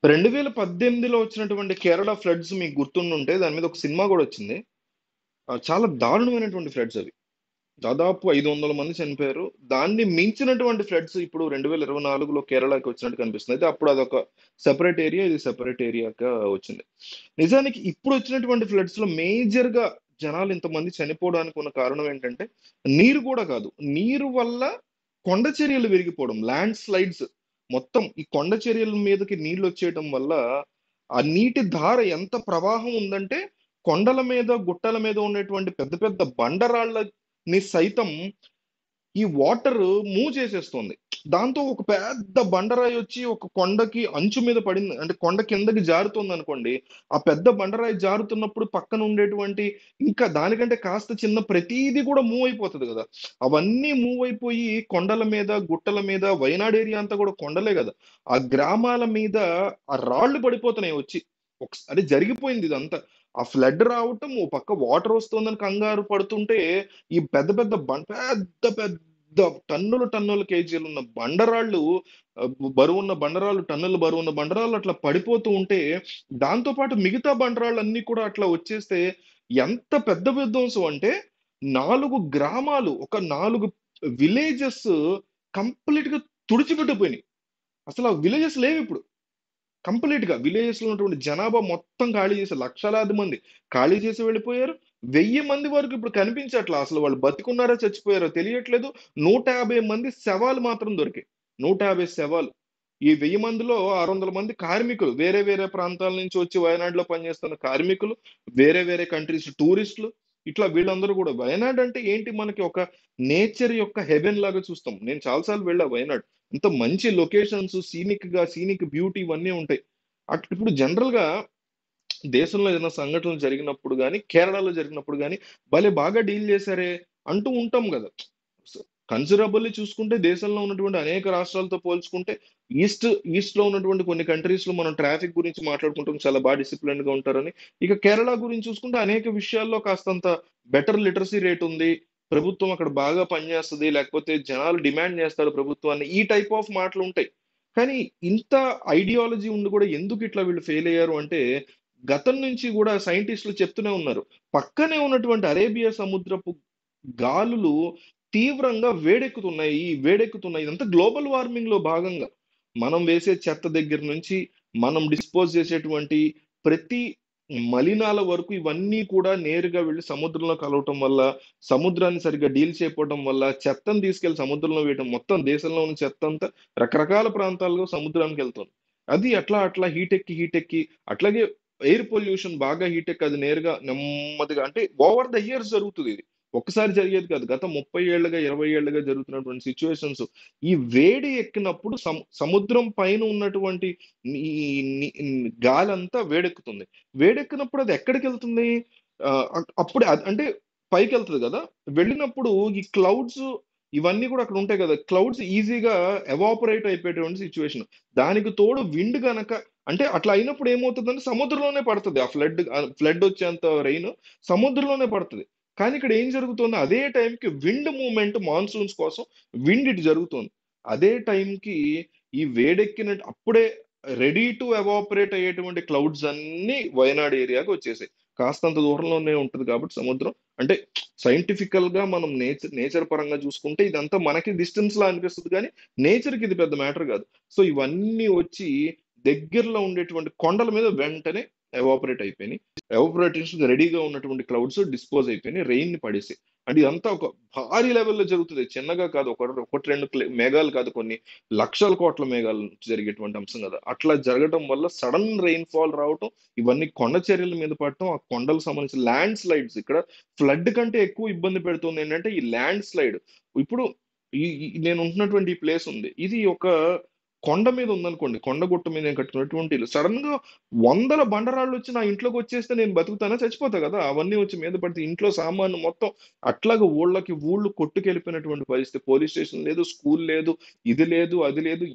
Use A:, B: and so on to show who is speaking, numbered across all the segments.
A: 2018లో వచ్చినటువంటి కేరళ ఫ్లడ్స్ మీకు గుర్తుండుంటే దాని మీద ఒక సినిమా కూడా వచ్చింది. చాలా దారుణమైనటువంటి ఫ్లడ్స్ అవి. దాదాపు 500 మంది చనిపోయారు. దాన్ని మించినటువంటి ఫ్లడ్స్ ఇప్పుడు 2024లో కేరళకి వచ్చినట్టు కనిపిస్తుంది. అయితే అప్పుడు అదొక సెపరేట్ ఏరియా. ఇది సెపరేట్ ఏరియాగా వచ్చింది. నిజానికి ఇప్పుడు వచ్చినటువంటి ఫ్లడ్స్‌లో మేజర్‌గా జనాలు ఇంతమంది చనిపోవడానికి ఉన్న కారణం ఏంటంటే, నీరు కూడా కాదు. నీరు వల్ల కొండ చర్యలు విరిగిపోవడం. Land slides. మొత్తం ఈ కొండ చర్యల మీదకి నీళ్లొచ్చేయటం వల్ల, ఆ నీటి ధార ఎంత ప్రవాహం ఉందంటే, కొండల మీద, గుట్టల మీద ఉండేటువంటి పెద్ద పెద్ద బండరాళ్ళని సైతం ఈ వాటర్ మూవ్ చేసేస్తుంది. దాంతో ఒక పెద్ద బండరాయి వచ్చి ఒక కొండకి అంచు మీద పడింది. అంటే కొండ కిందకి జారుతుందనుకోండి. ఆ పెద్ద బండరాయి జారుతున్నప్పుడు పక్కన ఉండేటువంటి ఇంకా దానికంటే కాస్త చిన్న ప్రతీది కూడా మూవ్ అయిపోతది గదా! అవన్నీ మూవ్ అయిపోయి కొండల మీద, గుట్టల మీద వయనాడ్ ఏరియా అంతా కూడా కొండలే గదా! ఆ గ్రామాల మీద ఆ రాళ్ళు పడిపోతున్నాయి వచ్చి. అంటే జరిగిపోయింది ఇదంతా. ఆ ఫ్లడ్ రావటం, ఓ పక్క వాటర్ వస్తుందని కంగారు పడుతుంటే, ఈ పెద్ద పెద్ద పెద్ద పెద్ద టన్నులు టన్నుల కేజీలున్న బండరాళ్ళు, బరువున్న బండరాళ్ళు, టన్నుల బరువున్న బండరాళ్ళు అట్లా పడిపోతూ ఉంటే, దాంతో పాటు మిగతా బండరాళ్ళన్నీ కూడా అట్లా వచ్చేస్తే ఎంత పెద్ద విధ్వంసం అంటే 4 గ్రామాలు, ఒక 4 విలేజెస్ కంప్లీట్‌గా తుడిచిపెట్టుకుపోయినాయి. అసలు ఆ విలేజెస్ లేవిప్పుడు. కంప్లీట్‌గా విలేజెస్‌లో ఉన్నటువంటి జనాభా మొత్తం ఖాళీ చేసి లక్షలాది మంది ఖాళీ చేసి వెళ్ళిపోయారు. 1000 మంది వరకు ఇప్పుడు కనిపించట్లా. అసలు వాళ్ళు బతికున్నారో, చచ్చిపోయారో తెలియట్లేదు. 150 మంది శవాలు మాత్రం దొరికాయి. 150 శవాలు. ఈ 1000 మందిలో 600 మంది కార్మికులు. వేరే వేరే ప్రాంతాల నుంచి వచ్చి వయనాడులో పనిచేస్తున్న కార్మికులు, వేరే వేరే కంట్రీస్ టూరిస్టులు. ఇట్లా వీళ్ళందరూ కూడా వయనాడ్ అంటే ఏంటి మనకి ఒక నేచర్ యొక్క హెవెన్ లాగా చూస్తాం. నేను చాలా సార్లు వెళ్ళా వయనాడ్. ఎంత మంచి లొకేషన్స్, సీనిక్ బ్యూటీ ఇవన్నీ ఉంటాయి. ఇప్పుడు జనరల్‌గా దేశంలో ఏదైనా సంఘటనలు జరిగినప్పుడు గాని, కేరళలో జరిగినప్పుడు గాని, భలే బాగా డీల్ చేశారే అంటూ ఉంటాం గదా! సో, కన్సిడరబుల్లీ చూసుకుంటే దేశంలో ఉన్నటువంటి అనేక రాష్ట్రాలతో పోల్చుకుంటే ఈస్ట్‌లో ఉన్నటువంటి కొన్ని కంట్రీస్‌లో మనం ట్రాఫిక్ గురించి మాట్లాడుకుంటాం. చాలా డిసిప్లిన్డ్‌గా ఉంటారని. ఇక కేరళ గురించి చూసుకుంటే అనేక విషయాల్లో కాస్తంత బెటర్ లిటరసీ రేట్ ఉంది. ప్రభుత్వం అక్కడ బాగా పనిచేస్తది. లేకపోతే జనాలు డిమాండ్ చేస్తారు ప్రభుత్వాన్ని. ఈ టైప్ ఆఫ్ మాటలుంటాయి. కానీ ఇంత ఐడియాలజీ ఉండి కూడా ఎందుకు ఇట్లా వీళ్ళు ఫెయిల్ అయ్యారు అంటే, గతం నుంచి గూడా సైంటిస్టులు చెప్తూనే ఉన్నారు. పక్కనే ఉన్నటువంటి అరేబియా సముద్రపు గాలులు తీవ్రంగా వేడెక్కుతున్నాయి. ఇదంతా గ్లోబల్ వార్మింగ్‌లో భాగంగా. మనం వేసే చెత్త దగ్గర నుంచి, మనం డిస్పోజ్ చేసేటువంటి ప్రతి మలినాల వరకు ఇవన్నీ కూడా నేరుగా వెళ్లి సముద్రంలో కలవటం వల్ల, సముద్రాన్ని సరిగ్గా డీల్ చేయకపోవటం వల్ల, చెత్తను తీసుకెళ్ళి సముద్రంలో వేయటం, మొత్తం దేశంలో ఉన్న చెత్తంతా రకరకాల ప్రాంతాల్లో సముద్రానికెళ్తుంది. అది అట్లా హీటెక్కి అట్లాగే ఎయిర్ పొల్యూషన్ బాగా హీటెక్కి అది నేరుగా నెమ్మదిగా అంటే ఓవర్ ద ఇయర్స్ జరుగుతదిది. ఒక్కసారి జరిగేది కాదు. గత 30 ఏళ్లుగా, 20 ఏళ్లుగా జరుగుతున్నటువంటి సిట్యుయేషన్స్. ఈ వేడి ఎక్కినప్పుడు సముద్రం పైన ఉన్నటువంటి ఈ గాలంతా వేడెక్కుతుంది. వేడెక్కినప్పుడు అది ఎక్కడికెళ్తుంది? అప్పుడే అంటే పైకెళ్తది గదా! వెళ్ళినప్పుడు ఈ క్లౌడ్స్ ఇవన్నీ గూడా అక్కడ ఉంటాయి గదా! క్లౌడ్స్ ఈజీగా ఎవాపరేట్ అయిపోయేటువంటి సిట్యుయేషన్. దానికి తోడు విండ్ గనక అంటే అట్లా అయినప్పుడు ఏమవుతదంటే సముద్రంలోనే పడతది. ఆ ఫ్లడ్ వచ్చేంత రెయిన్ సముద్రంలోనే పడతది. కానీ ఇక్కడ ఏం జరుగుతుంది? అదే టైంకి విండ్ మూవ్‌మెంట్ మాన్సూన్స్ కోసం విండ్ ఇటు జరుగుతుంది. అదే టైంకి ఈ వేడెక్కినట్టు అప్పుడే రెడీ టు ఎవాపరేట్ అయ్యేటువంటి క్లౌడ్స్ అన్నీ వయనాడ్ ఏరియాకి వచ్చేసాయి. కాస్తంత దూరంలోనే ఉంటది కాబట్టి సముద్రం. అంటే సైంటిఫికల్‌గా మనం నేచర్ పరంగా చూసుకుంటే ఇదంతా మనకి డిస్టెన్స్‌లా అనిపిస్తది గానీ, నేచర్‌కి ఇది పెద్ద మ్యాటర్ గాదు. సో, ఇవన్నీ వచ్చి దగ్గరలో ఉండేటువంటి కొండల మీద వెంటనే ఎవాపరేట్ అయిపోయినాయి. ఎవాపరేటేషన్‌కి రెడీగా ఉన్నటువంటి క్లౌడ్స్ డిస్పోజ్ అయిపోయినాయి. రెయిన్‌ని పడేసాయి. అంటే ఇదంతా ఒక భారీ లెవెల్‌లో జరుగుతది. చిన్నగా కాదు. ఒకటి 2 మేఘాలు కాదు కొన్ని లక్షల కోట్ల మేఘాల నుంచి జరిగేటువంటి అంశం కదా! అట్లా జరగటం వల్ల సడెన్ రెయిన్ ఫాల్ రావటం, ఇవన్నీ కొండ చర్యల మీద పడటం, ఆ కొండలకు సంబంధించిన ల్యాండ్ స్లైడ్స్ ఇక్కడ ఫ్లడ్ కంటే ఎక్కువ ఇబ్బంది పెడుతుంది ఏంటంటే ఈ ల్యాండ్ స్లైడ్. ఇప్పుడు నేను ఉంటున్నటువంటి ఈ ప్లేస్ ఉంది. ఇది ఒక కొండ మీద ఉందనుకోండి. కొండ గుట్ట మీద నేను కట్టుకున్నటువంటి ఇల్లు. సడెన్‌గా వందల బండరాళ్ళొచ్చి నా ఇంట్లోకొచ్చేస్తే నేను బతుకుతానా? చచ్చిపోతా గదా! అవన్నీ వచ్చి మీద పడితే ఇంట్లో సామాను మొత్తం అట్లాగా ఊళ్ళు కొట్టుకెళ్ళిపోయినటువంటి పరిస్థితి. పోలీస్ స్టేషన్ లేదు, స్కూల్ లేదు, ఇది లేదు, అది లేదు.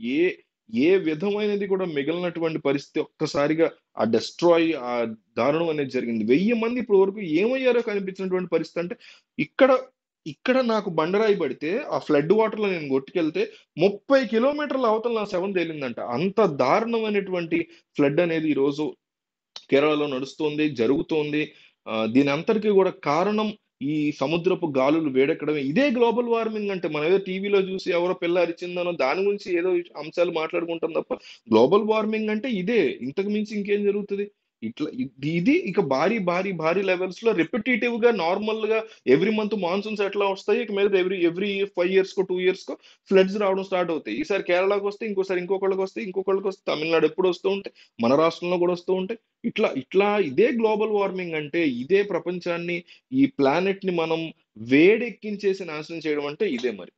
A: ఏ విధమైనది కూడా మిగలనటువంటి పరిస్థితి ఒక్కసారిగా ఆ దారుణం అనేది జరిగింది. 1000 మంది ఇప్పటి వరకు ఏమయ్యారో కనిపించినటువంటి పరిస్థితి అంటే ఇక్కడ ఇక్కడ నాకు బండరాయి పడితే ఆ ఫ్లడ్ వాటర్‌లో నేను కొట్టుకెళ్తే 30 కిలోమీటర్ల అవతల నా శవం తేలిందంట. అంత దారుణమైనటువంటి ఫ్లడ్ అనేది ఈరోజు కేరళలో నడుస్తోంది, జరుగుతోంది. దీని అంతటికి గూడా కారణం ఈ సముద్రపు గాలులు వేడెక్కడమే. ఇదే గ్లోబల్ వార్మింగ్ అంటే మనం ఏదో టీవీలో చూసి ఎవరో పిల్ల అరిచిందనో దాని గురించి ఏదో అంశాలు మాట్లాడుకుంటాం తప్ప, గ్లోబల్ వార్మింగ్ అంటే ఇదే. ఇంతకు మించి ఇంకేం జరుగుతది? ఇట్లా ఇది ఇక భారీ లెవెల్స్‌లో రిపిటీటివ్‌గా నార్మల్‌గా ఎవ్రీ మంత్ మాన్సూన్స్ ఎట్లా వస్తాయి, ఇక మీద ఎవ్రీ 5 ఇయర్స్‌కో, 2 ఇయర్స్‌కో ఫ్లడ్స్ రావడం స్టార్ట్ అవుతాయి. ఈసారి కేరళకొస్తే, ఇంకోసారి ఇంకొకళ్ళకొస్తే తమిళనాడు ఎప్పుడు వస్తూ ఉంటాయి. మన రాష్ట్రంలో గూడా వస్తూ ఉంటాయి. ఇట్లా ఇదే గ్లోబల్ వార్మింగ్ అంటే, ఇదే ప్రపంచాన్ని, ఈ ప్లానెట్‌ని మనం వేడెక్కించేసి నాశనం చేయడం అంటే ఇదే మరి.